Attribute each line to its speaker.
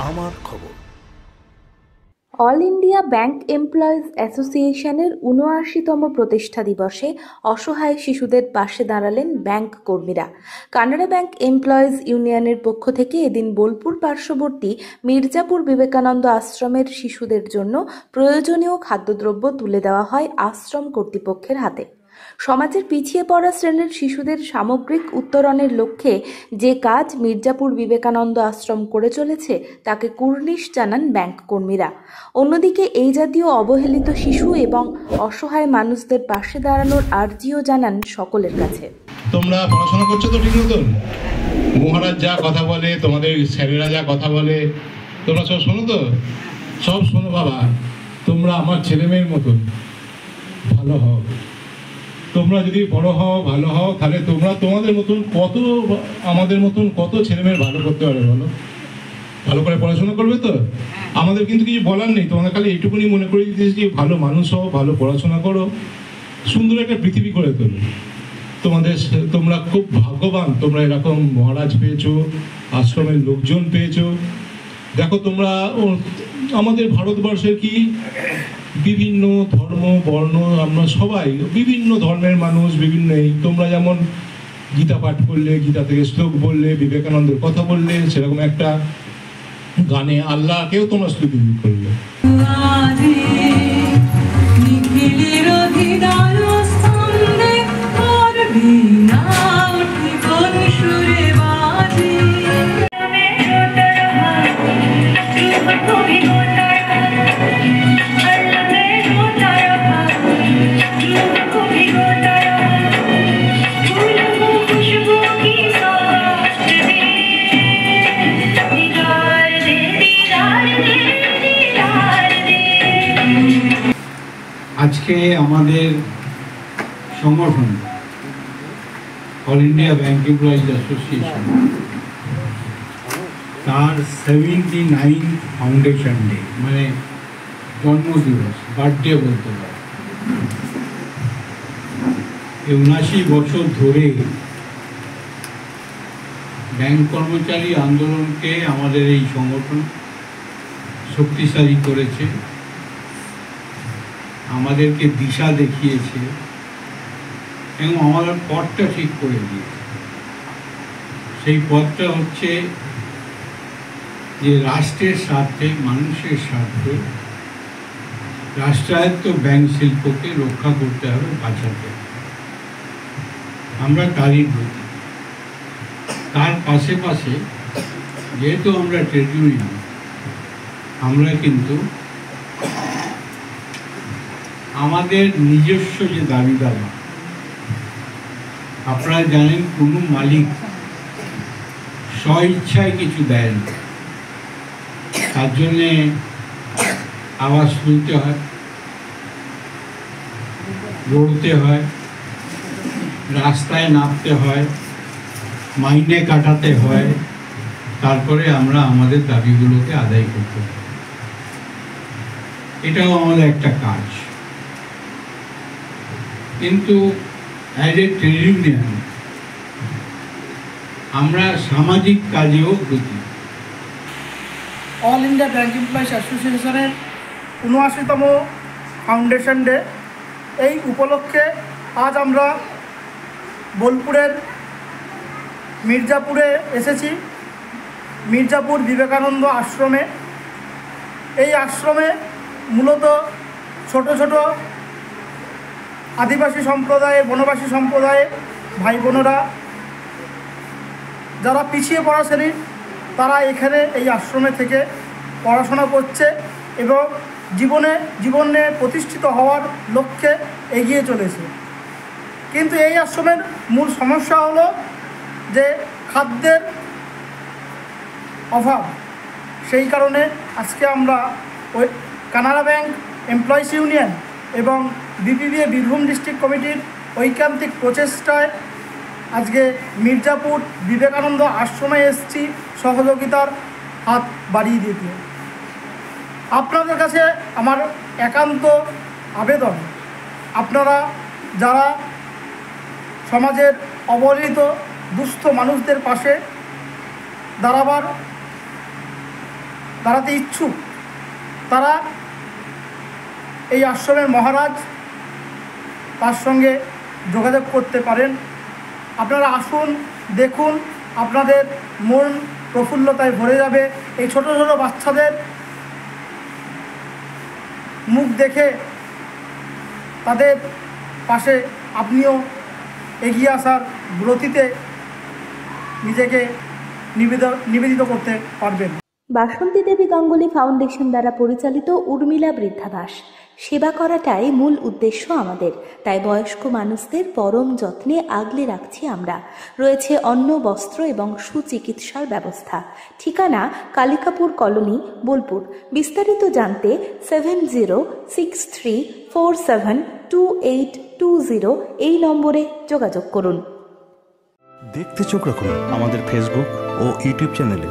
Speaker 1: আমার খবর।
Speaker 2: All India bank employees অ্যাসোসিয়েশনের ৭৯তম প্রতিষ্ঠা দিবসে অসহায় শিশুদের পাশে দাঁড়ালেন ব্যাংক কর্মীরা। কানাড়া ব্যাংক এমপ্লয়িজ ইউনিয়নের পক্ষ থেকে এদিন বোলপুর পার্শ্ববর্তী মির্জাপুর বিবেকানন্দ আশ্রমের শিশুদের জন্য প্রয়োজনীয় খাদ্যদ্রব্য তুলে দেওয়া হয় আশ্রম কর্তৃপক্ষের হাতে। সমাজের পিছিয়ে পড়া শ্রেণীর শিশুদের সামগ্রিক উত্তরণের লক্ষ্যে যে কাজ মির্জাপুর বিবেকানন্দ আশ্রম করে চলেছে তাকে কুর্নিশ জানান ব্যাংক কর্মীরা। অন্যদিকে এই জাতীয় অবহেলিত শিশু এবং অসহায় মানুষদের পাশে দাঁড়ানোর আর্জিও জানান সকলের কাছে।
Speaker 3: তোমরা পড়াশোনা করছো তো ঠিক মতন? মহারাজ যা কথা বলে, তোমাদের স্যারেরা যা কথা বলে, তোমরা সব শোনো তো? সব শোনো বাবা। তোমরা আমার ছেলে মেয়ের মতন ভালো হও। তোমরা যদি বড় হও, ভালো হও, তাহলে তোমরা তোমাদের মতন কত, আমাদের মতন কত ছেলে মেয়ের ভালো করতে পারবে বলো? ভালো করে পড়াশোনা করবে তো? আমাদের কিন্তু কিছু বলার নেই, তোমাদের খালি এইটুকুনি মনে করে দিতেছি যে ভালো মানুষ হও, ভালো পড়াশোনা করো, সুন্দর একটা পৃথিবী করে তোলো। তোমরা খুব ভাগ্যবান, তোমরা এরকম মহারাজ পেয়েছো, আশ্রমের লোকজন পেয়েছো। দেখো তোমরা আমাদের ভারতবর্ষের কি বিভিন্ন ধর্ম বর্ণ, আমরা সবাই বিভিন্ন ধর্মের মানুষ, বিভিন্ন তোমরা যেমন গীতা পাঠ করলে, গীতা থেকে শ্লোক বললে, বিবেকানন্দের কথা বললে, সেরকম একটা গানে আল্লাহকেও তোমরা স্তুতি করলে।
Speaker 4: আজকে আমাদের সংগঠন all India bank employees association তার 79th ফাউন্ডেশন ডে, মানে জন্মদিবস, বার্থডে বলতে পারে। 79 বছর ধরে ব্যাংক কর্মচারী আন্দোলনকে আমাদের এই সংগঠন শক্তিশালী করেছে, আমাদেরকে দিশা দেখিয়েছে এবং আমাদের পথটা ঠিক করে দিয়েছে। সেই পথটা হচ্ছে যে রাষ্ট্রের স্বার্থে, মানুষের স্বার্থে রাষ্ট্রায়ত্ত ব্যাংক শিল্পকে রক্ষা করতে হবে, বাঁচাতে হবে। আমরা তারই প্রতি। তার পাশে পাশে যেহেতু আমরা ট্রেড ইউনিয়ন, আমরা কিন্তু আমাদের নিজস্ব যে দাবি দাবা, আপনারা জানেন কোনো মালিক স্বইচ্ছায় কিছু দেয় না, তার জন্যে আওয়াজ তুলতে হয়, লড়তে হয়, রাস্তায় নামতে হয়, মাইনে কাটাতে হয়, তারপরে আমরা আমাদের দাবিগুলোকে আদায় করতে হয়। এটাও আমাদের একটা কাজ। কিন্তু অ্যাজ এ ট্রেড ইউনিয়ন আমরা সামাজিক কাজেও ব্রতী।
Speaker 5: অল ইন্ডিয়া ব্যাংক এমপ্লয়িজ অ্যাসোসিয়েশনের ৭৯তম ফাউন্ডেশন ডে, এই উপলক্ষে আজ আমরা বোলপুরের মির্জাপুরে এসেছি, মির্জাপুর বিবেকানন্দ আশ্রমে। এই আশ্রমে মূলত ছোট ছোট আদিবাসী সম্প্রদায়ে, বনবাসী সম্প্রদায়ে ভাই বোনেরা যারা পিছিয়ে পড়া শ্রেণীর, তারা এখানে এই আশ্রমে থেকে পড়াশোনা করছে এবং জীবনে প্রতিষ্ঠিত হওয়ার লক্ষ্যে এগিয়ে চলেছে। কিন্তু এই আশ্রমের মূল সমস্যা হলো যে খাদ্যের অভাব। সেই কারণে আজকে আমরা ওই কানাড়া ব্যাংক এমপ্লয়িজ ইউনিয়ন এবং বিপিবিএ বীরভূম ডিস্ট্রিক্ট কমিটির ঐকান্তিক প্রচেষ্টায় আজকে মির্জাপুর বিবেকানন্দ আশ্রমে এসেছি সহযোগিতার হাত বাড়িয়ে দিতে। আপনাদের কাছে আমার একান্ত আবেদন, আপনারা যারা সমাজের অবহেলিত দুস্থ মানুষদের পাশে দাঁড়াবার দাঁড়াতে ইচ্ছুক তারা এই আশ্রমের মহারাজ তার সঙ্গে যোগাযোগ করতে পারেন। আপনারা আসুন, দেখুন, আপনাদের মন প্রফুল্লতায় ভরে যাবে। এই ছোট ছোট বাচ্চাদের মুখ দেখে তাদের পাশে আপনিও এগিয়ে আসার ব্রতিতে নিজেকে নিবেদিত করতে পারবেন।
Speaker 2: বাসন্তী দেবী গাঙ্গুলি ফাউন্ডেশন দ্বারা পরিচালিত উর্মিলা বৃদ্ধাবাস সেবা করাটাই মূল উদ্দেশ্য আমাদের। তাই বয়স্ক মানুষদের পরম যত্নে আগলে রাখছি আমরা। রয়েছে অন্ন, বস্ত্র এবং সুচিকিৎসার ব্যবস্থা। ঠিকানা কালিকাপুর কলোনি, বোলপুর। বিস্তারিত জানতে 7063472820 এই নম্বরে যোগাযোগ করুন।
Speaker 1: দেখতে চোখ রাখুন আমাদের ফেসবুক ও ইউটিউব চ্যানেলে।